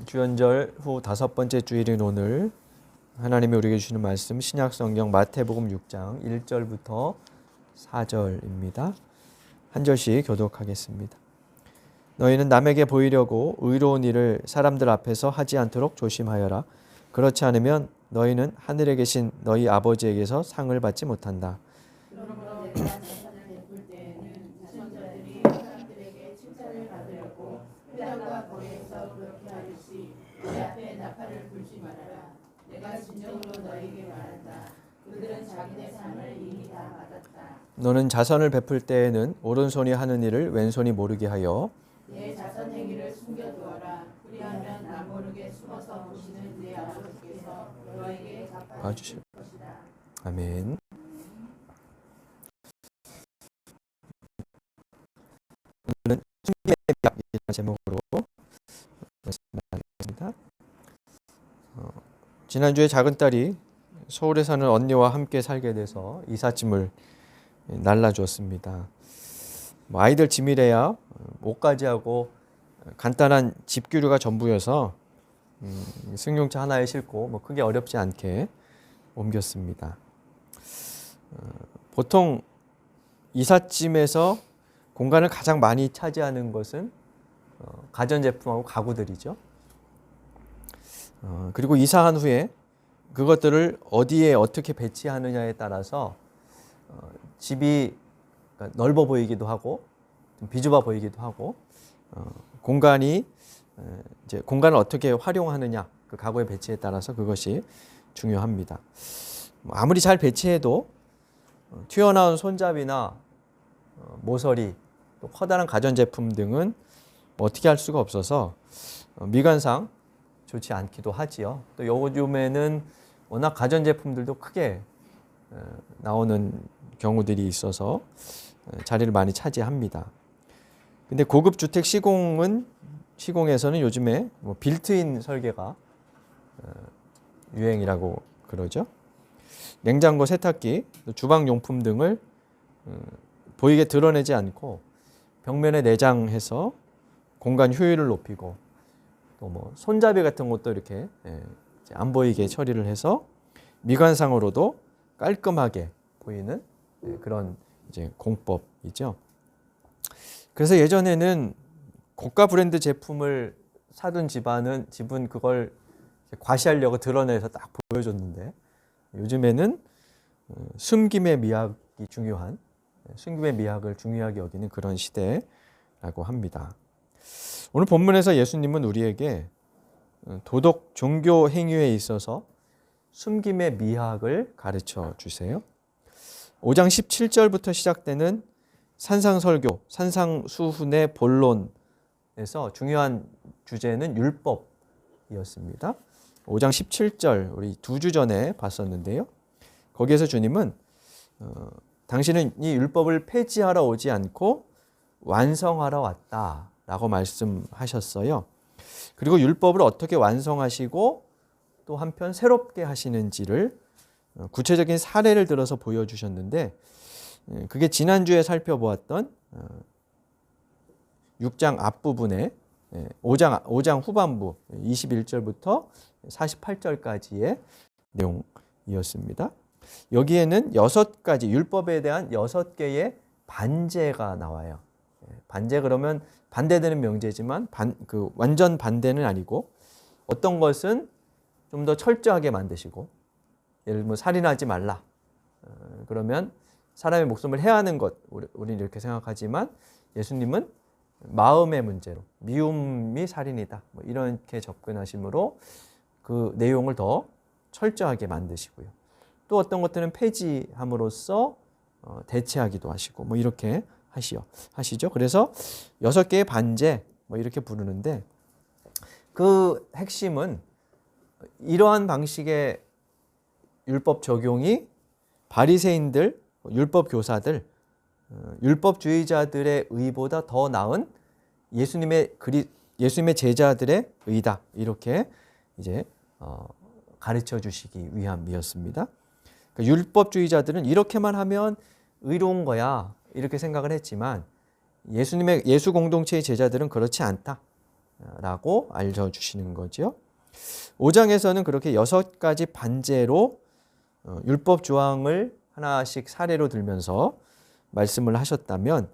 주연절 후 5번째 주일인 오늘 하나님이 우리에게 주시는 말씀 신약성경 마태복음 6장 1절부터 4절입니다. 한 절씩 교독하겠습니다. 너희는 남에게 보이려고 의로운 일을 사람들 앞에서 하지 않도록 조심하여라. 그렇지 않으면 너희는 하늘에 계신 너희 아버지에게서 상을 받지 못한다. 너는 자선을 베풀 때에는 오른손이 하는 일을 왼손이 모르게 하여 내 자선 행위를 숨겨두어라. 그리하면 나 모르게 숨어서 보시는 내 아버지께서 너에게 갚아주실 것이다. 아멘. 오늘은 숨김의 미학이라는 제목으로 말씀하겠습니다. 지난주에 작은 딸이 서울에 사는 언니와 함께 살게 돼서 이삿짐을 날라주었습니다. 아이들 짐이래야 옷까지 하고 간단한 집규류가 전부여서 승용차 하나에 싣고 크게 어렵지 않게 옮겼습니다. 보통 이삿짐에서 공간을 가장 많이 차지하는 것은 가전제품하고 가구들이죠. 그리고 이사한 후에 그것들을 어디에 어떻게 배치하느냐에 따라서 집이 넓어 보이기도 하고 좀 비좁아 보이기도 하고 공간을 어떻게 활용하느냐 그 가구의 배치에 따라서 그것이 중요합니다. 아무리 잘 배치해도 튀어나온 손잡이나 모서리 또 커다란 가전제품 등은 어떻게 할 수가 없어서 미관상 좋지 않기도 하지요. 또 요즘에는 워낙 가전제품들도 크게 나오는 경우들이 있어서 자리를 많이 차지합니다. 근데 고급 주택 시공에서는 요즘에 빌트인 설계가 유행이라고 그러죠. 냉장고, 세탁기, 주방 용품 등을 보이게 드러내지 않고 벽면에 내장해서 공간 효율을 높이고 또 손잡이 같은 것도 이렇게 안 보이게 처리를 해서 미관상으로도 깔끔하게 보이는 그런 이제 공법이죠. 그래서 예전에는 고가 브랜드 제품을 사둔 집은 그걸 과시하려고 드러내서 딱 보여줬는데 요즘에는 숨김의 미학이 중요한 숨김의 미학을 중요하게 여기는 그런 시대라고 합니다. 오늘 본문에서 예수님은 우리에게 도덕 종교 행위에 있어서 숨김의 미학을 가르쳐 주세요. 5장 17절부터 시작되는 산상설교, 산상수훈의 본론에서 중요한 주제는 율법이었습니다. 5장 17절 우리 2주 전에 봤었는데요. 거기에서 주님은 당신은 이 율법을 폐지하러 오지 않고 완성하러 왔다라고 말씀하셨어요. 그리고 율법을 어떻게 완성하시고 또 한편 새롭게 하시는지를 구체적인 사례를 들어서 보여주셨는데 그게 지난주에 살펴보았던 6장 앞부분에 5장 후반부 21절부터 48절까지의 내용이었습니다. 여기에는 6가지 율법에 대한 6개의 반제가 나와요. 반제 그러면 반대되는 명제지만 완전 반대는 아니고 어떤 것은 좀 더 철저하게 만드시고 예를 들면 살인하지 말라. 그러면 사람의 목숨을 해하는 것 우리는 이렇게 생각하지만 예수님은 마음의 문제로 미움이 살인이다. 이렇게 접근하심으로 그 내용을 더 철저하게 만드시고요. 또 어떤 것들은 폐지함으로써 대체하기도 하시고 이렇게 하시죠. 그래서 6개의 반제 이렇게 부르는데 그 핵심은 이러한 방식의 율법 적용이 바리새인들, 율법 교사들, 율법주의자들의 의보다 더 나은 예수님의 제자들의 의다. 이렇게 이제 가르쳐 주시기 위함이었습니다. 그러니까 율법주의자들은 이렇게만 하면 의로운 거야. 이렇게 생각을 했지만 예수 공동체의 제자들은 그렇지 않다. 라고 알려주시는 거죠. 5장에서는 그렇게 6가지 반제로 율법 조항을 하나씩 사례로 들면서 말씀을 하셨다면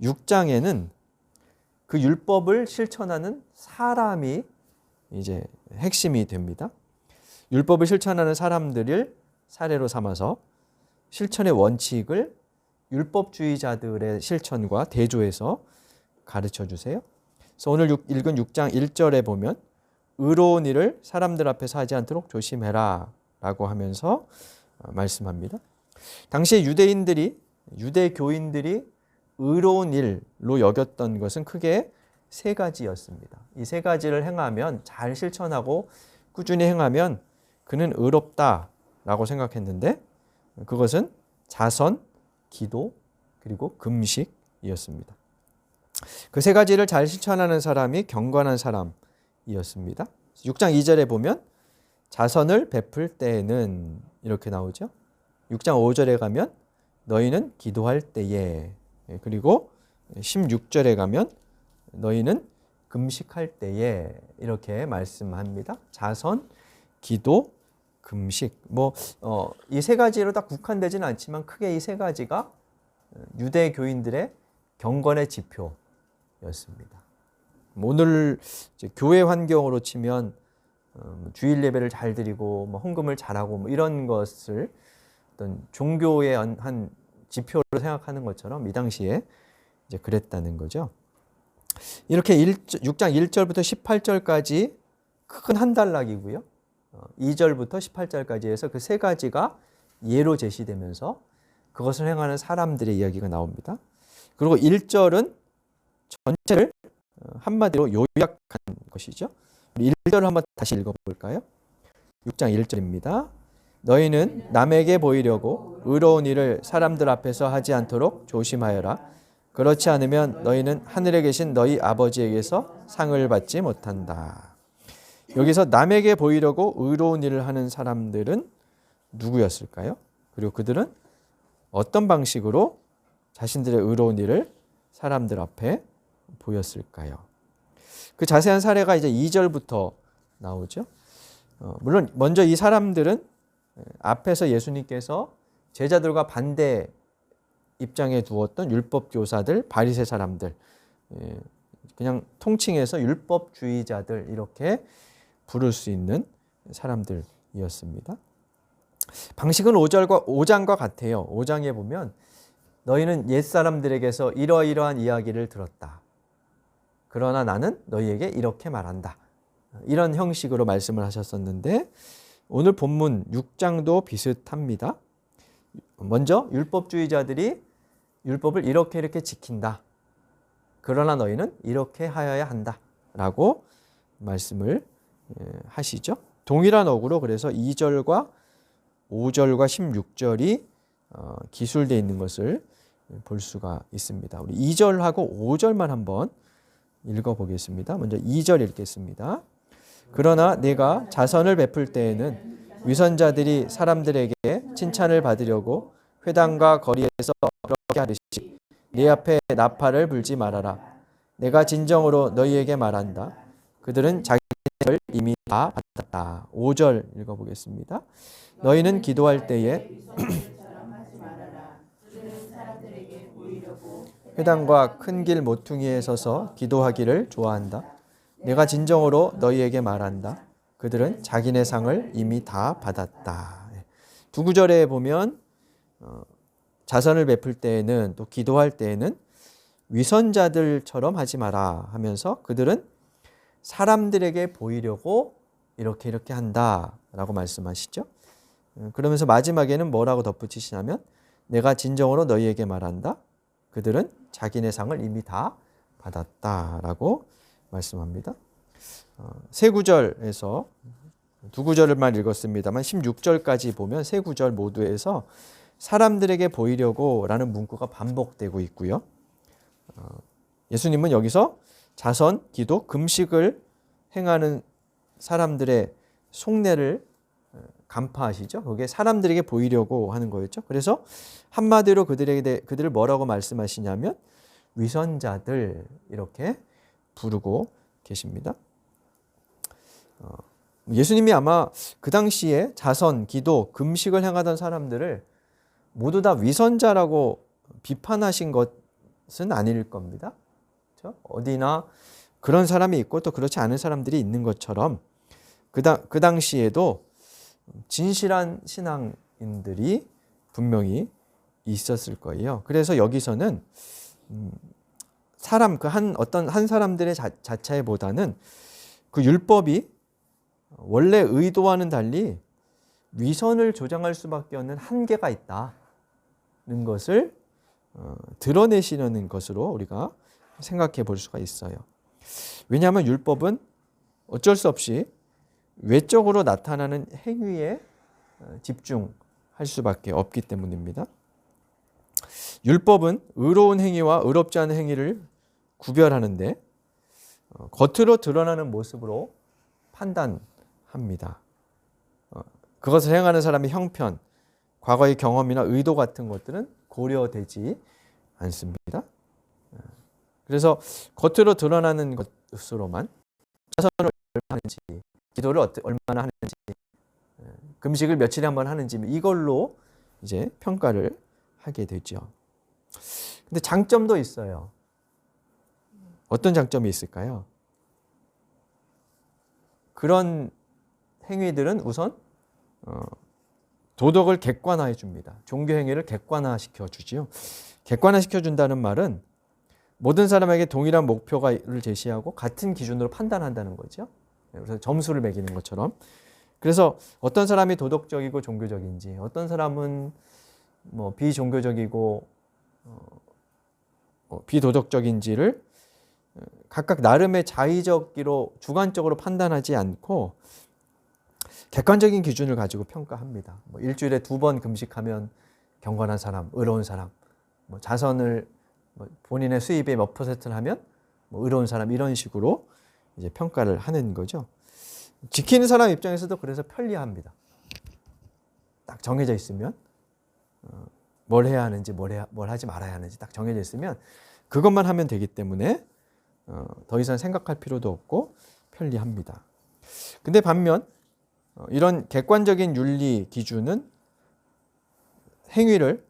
6장에는 그 율법을 실천하는 사람이 이제 핵심이 됩니다. 율법을 실천하는 사람들을 사례로 삼아서 실천의 원칙을 율법주의자들의 실천과 대조해서 가르쳐 주세요. 그래서 오늘 읽은 6장 1절에 보면 의로운 일을 사람들 앞에서 하지 않도록 조심해라 라고 하면서 말씀합니다. 당시 유대교인들이 의로운 일로 여겼던 것은 크게 3가지였습니다. 이 3가지를 행하면, 잘 실천하고 꾸준히 행하면 그는 의롭다라고 생각했는데 그것은 자선, 기도, 그리고 금식이었습니다. 그 3가지를 잘 실천하는 사람이 경건한 사람이었습니다. 6장 2절에 보면 자선을 베풀 때에는 이렇게 나오죠. 6장 5절에 가면 너희는 기도할 때에, 그리고 16절에 가면 너희는 금식할 때에 이렇게 말씀합니다. 자선, 기도, 금식. 이 3가지로 딱 국한되지는 않지만 크게 이 3가지가 유대 교인들의 경건의 지표였습니다. 오늘 이제 교회 환경으로 치면 주일 예배를 잘 드리고 헌금을 잘하고 이런 것을 어떤 종교의 한 지표로 생각하는 것처럼 이 당시에 이제 그랬다는 거죠. 이렇게 6장 1절부터 18절까지 큰 한 단락이고요. 2절부터 18절까지 해서 그 3가지가 예로 제시되면서 그것을 행하는 사람들의 이야기가 나옵니다. 그리고 1절은 전체를 한마디로 요약한 것이죠. 1절을 한번 다시 읽어볼까요? 6장 1절입니다. 너희는 남에게 보이려고 의로운 일을 사람들 앞에서 하지 않도록 조심하여라. 그렇지 않으면 너희는 하늘에 계신 너희 아버지에게서 상을 받지 못한다. 여기서 남에게 보이려고 의로운 일을 하는 사람들은 누구였을까요? 그리고 그들은 어떤 방식으로 자신들의 의로운 일을 사람들 앞에 보였을까요? 그 자세한 사례가 이제 2절부터 나오죠. 물론 먼저 이 사람들은 앞에서 예수님께서 제자들과 반대 입장에 두었던 율법 교사들, 바리새 사람들, 그냥 통칭해서 율법주의자들 이렇게 부를 수 있는 사람들이었습니다. 방식은 5장과 같아요. 5장에 보면 너희는 옛사람들에게서 이러이러한 이야기를 들었다. 그러나 나는 너희에게 이렇게 말한다. 이런 형식으로 말씀을 하셨었는데 오늘 본문 6장도 비슷합니다. 먼저 율법주의자들이 율법을 이렇게 지킨다. 그러나 너희는 이렇게 하여야 한다. 라고 말씀을 하시죠. 동일한 어구로 그래서 2절과 5절과 16절이 기술되어 있는 것을 볼 수가 있습니다. 우리 2절하고 5절만 한번 읽어보겠습니다. 먼저 2절 읽겠습니다. 그러나 내가 자선을 베풀 때에는 위선자들이 사람들에게 칭찬을 받으려고 회당과 거리에서 그렇게 하듯이 네 앞에 나팔을 불지 말아라. 내가 진정으로 너희에게 말한다. 그들은 자기를 이미 다 받았다. 5절 읽어보겠습니다. 너희는 기도할 때에 회당과 큰 길 모퉁이에 서서 기도하기를 좋아한다. 내가 진정으로 너희에게 말한다. 그들은 자기네 상을 이미 다 받았다. 두 구절에 보면 자선을 베풀 때에는 또 기도할 때에는 위선자들처럼 하지 마라 하면서 그들은 사람들에게 보이려고 이렇게 한다라고 말씀하시죠. 그러면서 마지막에는 뭐라고 덧붙이시냐면 내가 진정으로 너희에게 말한다. 그들은 자기네 상을 이미 다 받았다라고 말씀합니다. 세 구절에서 두 구절만 읽었습니다만 16절까지 보면 세 구절 모두에서 사람들에게 보이려고 라는 문구가 반복되고 있고요. 예수님은 여기서 자선, 기도, 금식을 행하는 사람들의 속내를 간파하시죠. 그게 사람들에게 보이려고 하는 거였죠. 그래서 한마디로 그들을 뭐라고 말씀하시냐면 위선자들 이렇게 부르고 계십니다. 예수님이 아마 그 당시에 자선, 기도, 금식을 행하던 사람들을 모두 다 위선자라고 비판하신 것은 아닐 겁니다. 그렇죠? 어디나 그런 사람이 있고 또 그렇지 않은 사람들이 있는 것처럼 그 당시에도 진실한 신앙인들이 분명히 있었을 거예요. 그래서 여기서는 사람 어떤 한 사람들의 자체보다는 그 율법이 원래 의도와는 달리 위선을 조장할 수밖에 없는 한계가 있다는 것을 드러내시려는 것으로 우리가 생각해 볼 수가 있어요. 왜냐하면 율법은 어쩔 수 없이 외적으로 나타나는 행위에 집중할 수밖에 없기 때문입니다. 율법은 의로운 행위와 의롭지 않은 행위를 구별하는데 겉으로 드러나는 모습으로 판단합니다. 그것을 행하는 사람의 형편, 과거의 경험이나 의도 같은 것들은 고려되지 않습니다. 그래서 겉으로 드러나는 것으로만 자선을 얼마나 하는지, 기도를 얼마나 하는지, 금식을 며칠에 한 번 하는지 이걸로 이제 평가를 하게 되죠. 근데 장점도 있어요. 어떤 장점이 있을까요? 그런 행위들은 우선 도덕을 객관화해 줍니다. 종교 행위를 객관화시켜 주지요. 객관화시켜 준다는 말은 모든 사람에게 동일한 목표를 제시하고 같은 기준으로 판단한다는 거죠. 그래서 점수를 매기는 것처럼. 그래서 어떤 사람이 도덕적이고 종교적인지, 어떤 사람은 뭐 비종교적이고 비도덕적인지를 각각 나름의 자의적으로 주관적으로 판단하지 않고 객관적인 기준을 가지고 평가합니다. 뭐 일주일에 2번 금식하면 경건한 사람, 의로운 사람, 뭐 자선을 본인의 수입의 몇 %를 하면 뭐 의로운 사람, 이런 식으로 이제 평가를 하는 거죠. 지키는 사람 입장에서도 그래서 편리합니다. 딱 정해져 있으면 뭘 해야 하는지 뭘 하지 말아야 하는지 딱 정해져 있으면 그것만 하면 되기 때문에 더 이상 생각할 필요도 없고 편리합니다. 근데 반면 이런 객관적인 윤리 기준은 행위를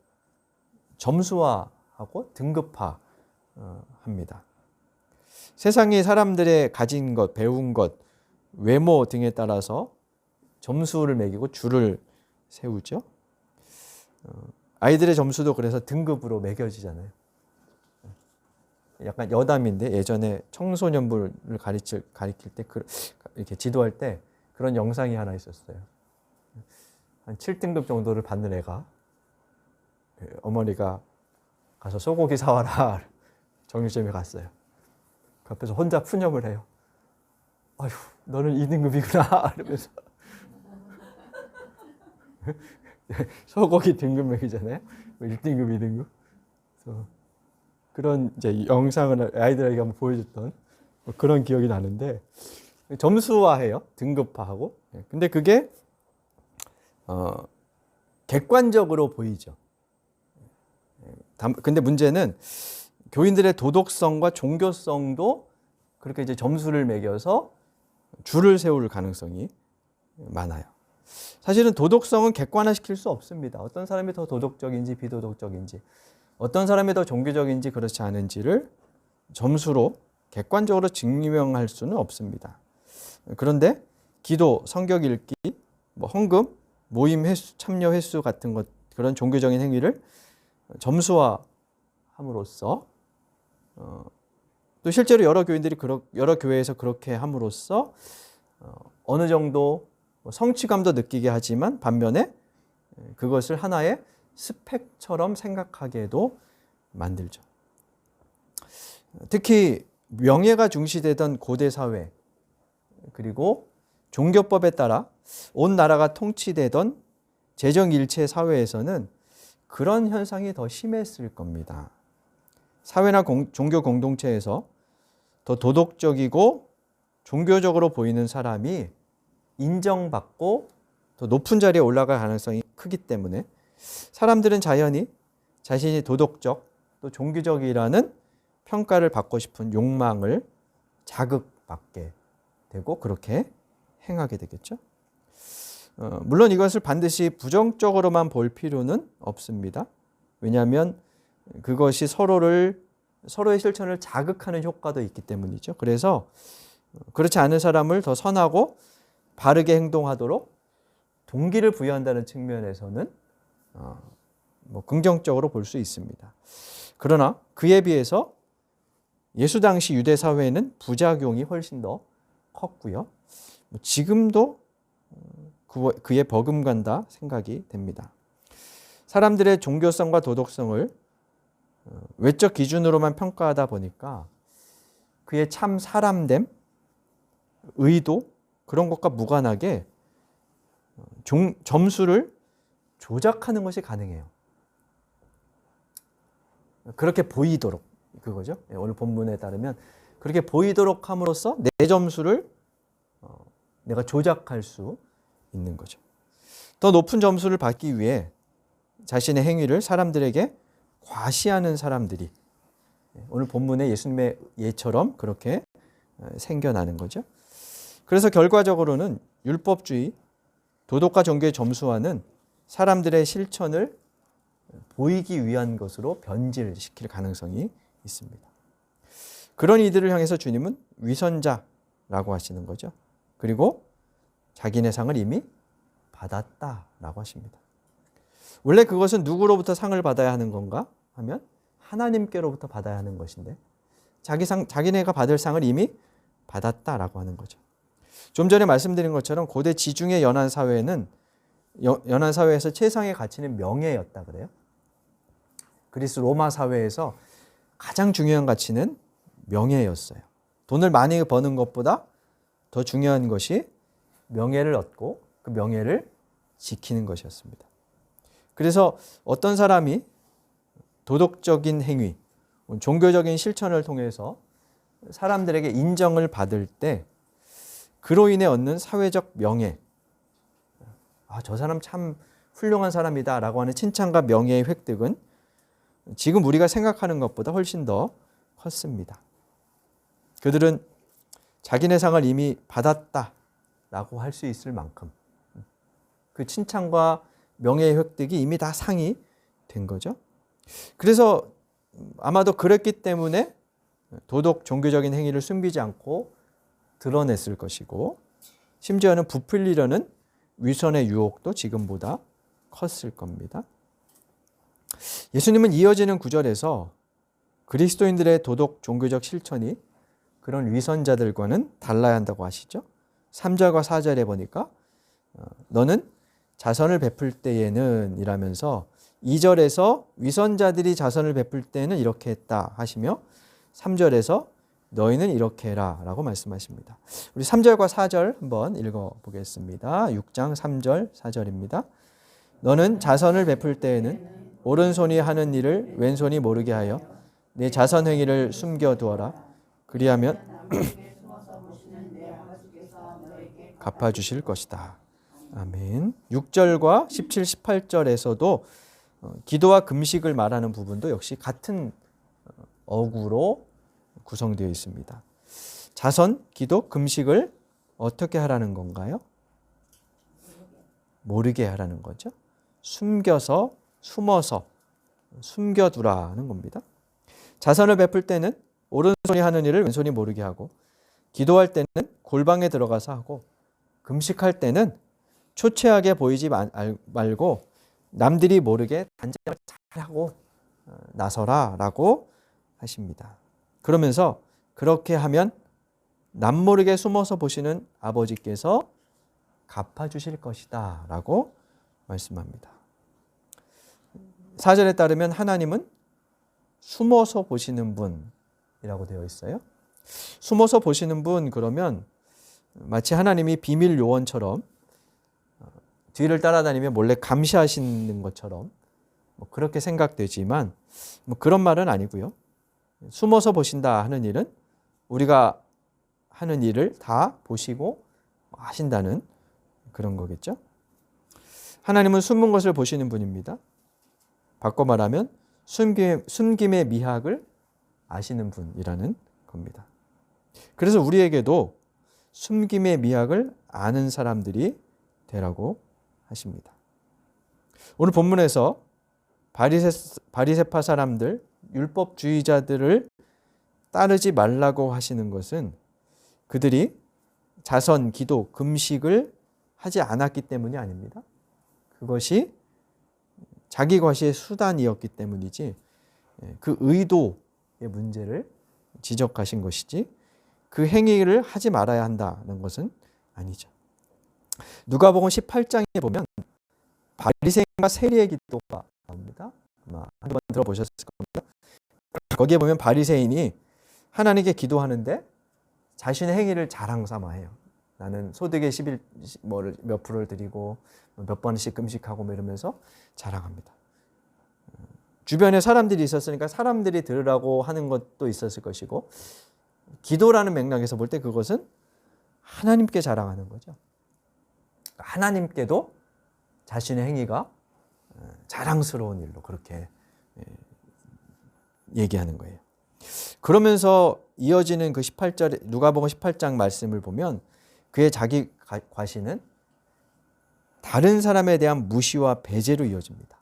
점수화하고 등급화합니다. 세상의 사람들의 가진 것, 배운 것, 외모 등에 따라서 점수를 매기고 줄을 세우죠. 아이들의 점수도 그래서 등급으로 매겨지잖아요. 약간 여담인데 예전에 청소년부를 가르칠 때 이렇게 지도할 때 그런 영상이 하나 있었어요. 한 7등급 정도를 받는 애가 어머니가 가서 소고기 사와라 정육점에 갔어요. 그 앞에서 혼자 푸념을 해요. 아휴, 너는 2등급이구나 이러면서 소고기 등급 매기잖아요. 1등급, 2등급. 그래서 그런 이제 영상을 아이들에게 한번 보여줬던 그런 기억이 나는데 점수화해요. 등급화하고. 근데 그게 객관적으로 보이죠. 근데 문제는 교인들의 도덕성과 종교성도 그렇게 이제 점수를 매겨서 줄을 세울 가능성이 많아요. 사실은 도덕성은 객관화시킬 수 없습니다. 어떤 사람이 더 도덕적인지 비도덕적인지, 어떤 사람이 더 종교적인지 그렇지 않은지를 점수로 객관적으로 증명할 수는 없습니다. 그런데 기도, 성경 읽기, 헌금, 모임 횟수, 참여 횟수 같은 것, 그런 종교적인 행위를 점수화함으로써 또 실제로 여러 교회에서 그렇게 함으로써 어느 정도 성취감도 느끼게 하지만 반면에 그것을 하나의 스펙처럼 생각하게도 만들죠. 특히 명예가 중시되던 고대 사회, 그리고 종교법에 따라 온 나라가 통치되던 재정일체 사회에서는 그런 현상이 더 심했을 겁니다. 사회나 종교 공동체에서 더 도덕적이고 종교적으로 보이는 사람이 인정받고 더 높은 자리에 올라갈 가능성이 크기 때문에 사람들은 자연히 자신이 도덕적 또 종교적이라는 평가를 받고 싶은 욕망을 받게 되고 그렇게 행하게 되겠죠. 물론 이것을 반드시 부정적으로만 볼 필요는 없습니다. 왜냐하면 그것이 서로의 실천을 자극하는 효과도 있기 때문이죠. 그래서 그렇지 않은 사람을 더 선하고 바르게 행동하도록 동기를 부여한다는 측면에서는 긍정적으로 볼 수 있습니다. 그러나 그에 비해서 예수 당시 유대 사회에는 부작용이 훨씬 더 컸고요. 지금도 그에 버금간다 생각이 됩니다. 사람들의 종교성과 도덕성을 외적 기준으로만 평가하다 보니까 그의 참 사람됨, 의도 그런 것과 무관하게 점수를 조작하는 것이 가능해요. 그렇게 보이도록 그거죠. 오늘 본문에 따르면 그렇게 보이도록 함으로써 내 점수를 내가 조작할 수 있는 거죠. 더 높은 점수를 받기 위해 자신의 행위를 사람들에게 과시하는 사람들이 오늘 본문의 예수님의 예처럼 그렇게 생겨나는 거죠. 그래서 결과적으로는 율법주의, 도덕과 종교의 점수화는 사람들의 실천을 보이기 위한 것으로 변질시킬 가능성이 있습니다. 그런 이들을 향해서 주님은 위선자라고 하시는 거죠. 그리고 자기네 상을 이미 받았다라고 하십니다. 원래 그것은 누구로부터 상을 받아야 하는 건가 하면 하나님께로부터 받아야 하는 것인데 자기네가 받을 상을 이미 받았다라고 하는 거죠. 좀 전에 말씀드린 것처럼 고대 지중해 연안 사회에서 최상의 가치는 명예였다 그래요. 그리스 로마 사회에서 가장 중요한 가치는 명예였어요. 돈을 많이 버는 것보다 더 중요한 것이 명예를 얻고 그 명예를 지키는 것이었습니다. 그래서 어떤 사람이 도덕적인 행위, 종교적인 실천을 통해서 사람들에게 인정을 받을 때 그로 인해 얻는 사회적 명예, 저 사람 참 훌륭한 사람이다 라고 하는 칭찬과 명예의 획득은 지금 우리가 생각하는 것보다 훨씬 더 컸습니다. 그들은 자기네 상을 이미 받았다라고 할 수 있을 만큼 그 칭찬과 명예의 획득이 이미 다 상이 된 거죠. 그래서 아마도 그랬기 때문에 도덕, 종교적인 행위를 숨기지 않고 드러냈을 것이고 심지어는 부풀리려는 위선의 유혹도 지금보다 컸을 겁니다. 예수님은 이어지는 구절에서 그리스도인들의 도덕, 종교적 실천이 그런 위선자들과는 달라야 한다고 하시죠. 3절과 4절에 보니까 너는 자선을 베풀 때에는 이라면서 2절에서 위선자들이 자선을 베풀 때는 이렇게 했다 하시며 3절에서 너희는 이렇게 해라 라고 말씀하십니다. 우리 3절과 4절 한번 읽어보겠습니다. 6장 3절 4절입니다. 너는 자선을 베풀 때에는 오른손이 하는 일을 왼손이 모르게 하여 내 자선 행위를 숨겨두어라. 그리하면 갚아주실 것이다. 아멘. 6절과 17, 18절에서도 기도와 금식을 말하는 부분도 역시 같은 어구로 구성되어 있습니다. 자선, 기도, 금식을 어떻게 하라는 건가요? 모르게 하라는 거죠. 숨어서 숨겨두라는 겁니다. 자선을 베풀 때는 오른손이 하는 일을 왼손이 모르게 하고, 기도할 때는 골방에 들어가서 하고, 금식할 때는 초췌하게 보이지 말고 남들이 모르게 단장을 잘하고 나서라라고 하십니다. 그러면서 그렇게 하면 남모르게 숨어서 보시는 아버지께서 갚아주실 것이다 라고 말씀합니다. 4절에 따르면 하나님은 숨어서 보시는 분이라고 되어 있어요. 숨어서 보시는 분 그러면 마치 하나님이 비밀 요원처럼 뒤를 따라다니며 몰래 감시하시는 것처럼 그렇게 생각되지만 그런 말은 아니고요. 숨어서 보신다 하는 일은 우리가 하는 일을 다 보시고 하신다는 그런 거겠죠. 하나님은 숨은 것을 보시는 분입니다. 바꿔 말하면 숨김의 미학을 아시는 분이라는 겁니다. 그래서 우리에게도 숨김의 미학을 아는 사람들이 되라고 하십니다. 오늘 본문에서 바리새파 사람들, 율법주의자들을 따르지 말라고 하시는 것은 그들이 자선, 기도, 금식을 하지 않았기 때문이 아닙니다. 그것이 자기 과시의 수단이었기 때문이지 그 의도의 문제를 지적하신 것이지 그 행위를 하지 말아야 한다는 것은 아니죠. 누가복음 18장에 보면 바리새인과 세리의 기도가 나옵니다. 아마 한번 들어보셨을 겁니다. 거기에 보면 바리새인이 하나님께 기도하는데 자신의 행위를 자랑 삼아 해요. 나는 소득의 11 몇 프로를 드리고 몇 번씩 금식하고 뭐 이러면서 자랑합니다. 주변에 사람들이 있었으니까 사람들이 들으라고 하는 것도 있었을 것이고 기도라는 맥락에서 볼 때 그것은 하나님께 자랑하는 거죠. 하나님께도 자신의 행위가 자랑스러운 일로 그렇게 얘기하는 거예요. 그러면서 이어지는 그 18절 누가복음 18장 말씀을 보면 그의 자기 과시는 다른 사람에 대한 무시와 배제로 이어집니다.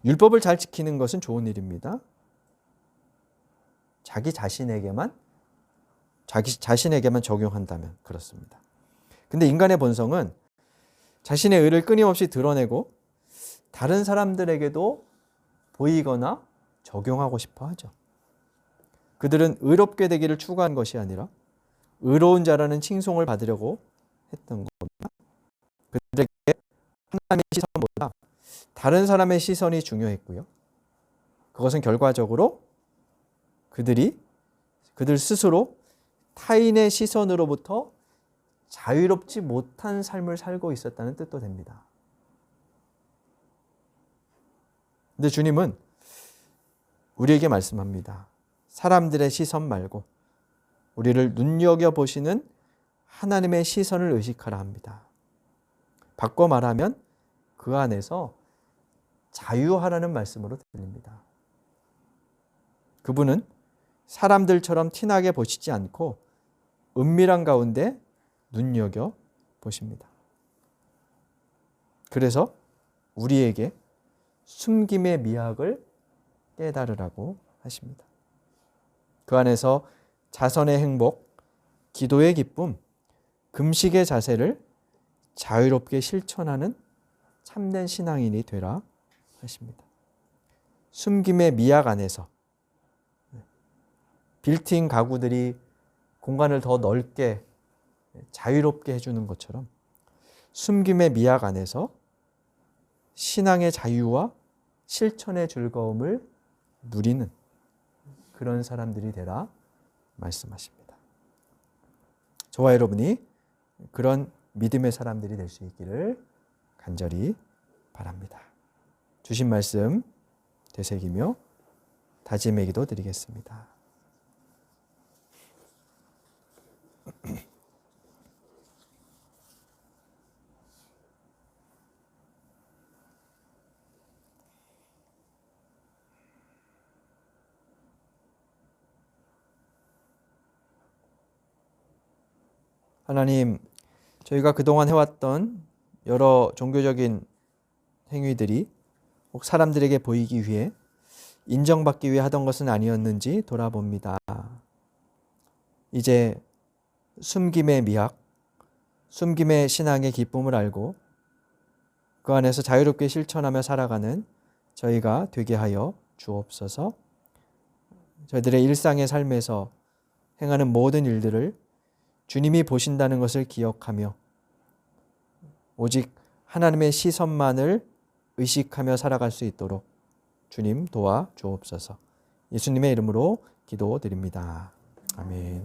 율법을 잘 지키는 것은 좋은 일입니다. 자기 자신에게만 적용한다면 그렇습니다. 근데 인간의 본성은 자신의 의를 끊임없이 드러내고 다른 사람들에게도 보이거나 적용하고 싶어 하죠. 그들은 의롭게 되기를 추구한 것이 아니라 의로운 자라는 칭송을 받으려고 했던 겁니다. 그들에게 하나님의 시선보다 다른 사람의 시선이 중요했고요. 그것은 결과적으로 그들 스스로 타인의 시선으로부터 자유롭지 못한 삶을 살고 있었다는 뜻도 됩니다. 근데 주님은 우리에게 말씀합니다. 사람들의 시선 말고 우리를 눈여겨보시는 하나님의 시선을 의식하라 합니다. 바꿔 말하면 그 안에서 자유하라는 말씀으로 들립니다. 그분은 사람들처럼 티나게 보시지 않고 은밀한 가운데 눈여겨보십니다. 그래서 우리에게 숨김의 미학을 깨달으라고 하십니다. 그 안에서 자선의 행복, 기도의 기쁨, 금식의 자세를 자유롭게 실천하는 참된 신앙인이 되라 하십니다. 숨김의 미학 안에서 빌트인 가구들이 공간을 더 넓게 자유롭게 해주는 것처럼 숨김의 미학 안에서 신앙의 자유와 실천의 즐거움을 누리는 그런 사람들이 되라 말씀하십니다. 저와 여러분이 그런 믿음의 사람들이 될 수 있기를 간절히 바랍니다. 주신 말씀 되새기며 다짐의 기도 드리겠습니다. 하나님, 저희가 그동안 해왔던 여러 종교적인 행위들이 혹 사람들에게 보이기 위해 인정받기 위해 하던 것은 아니었는지 돌아봅니다. 이제 숨김의 미학, 숨김의 신앙의 기쁨을 알고 그 안에서 자유롭게 실천하며 살아가는 저희가 되게 하여 주옵소서. 저희들의 일상의 삶에서 행하는 모든 일들을 주님이 보신다는 것을 기억하며 오직 하나님의 시선만을 의식하며 살아갈 수 있도록 주님 도와 주옵소서. 예수님의 이름으로 기도드립니다. 아멘.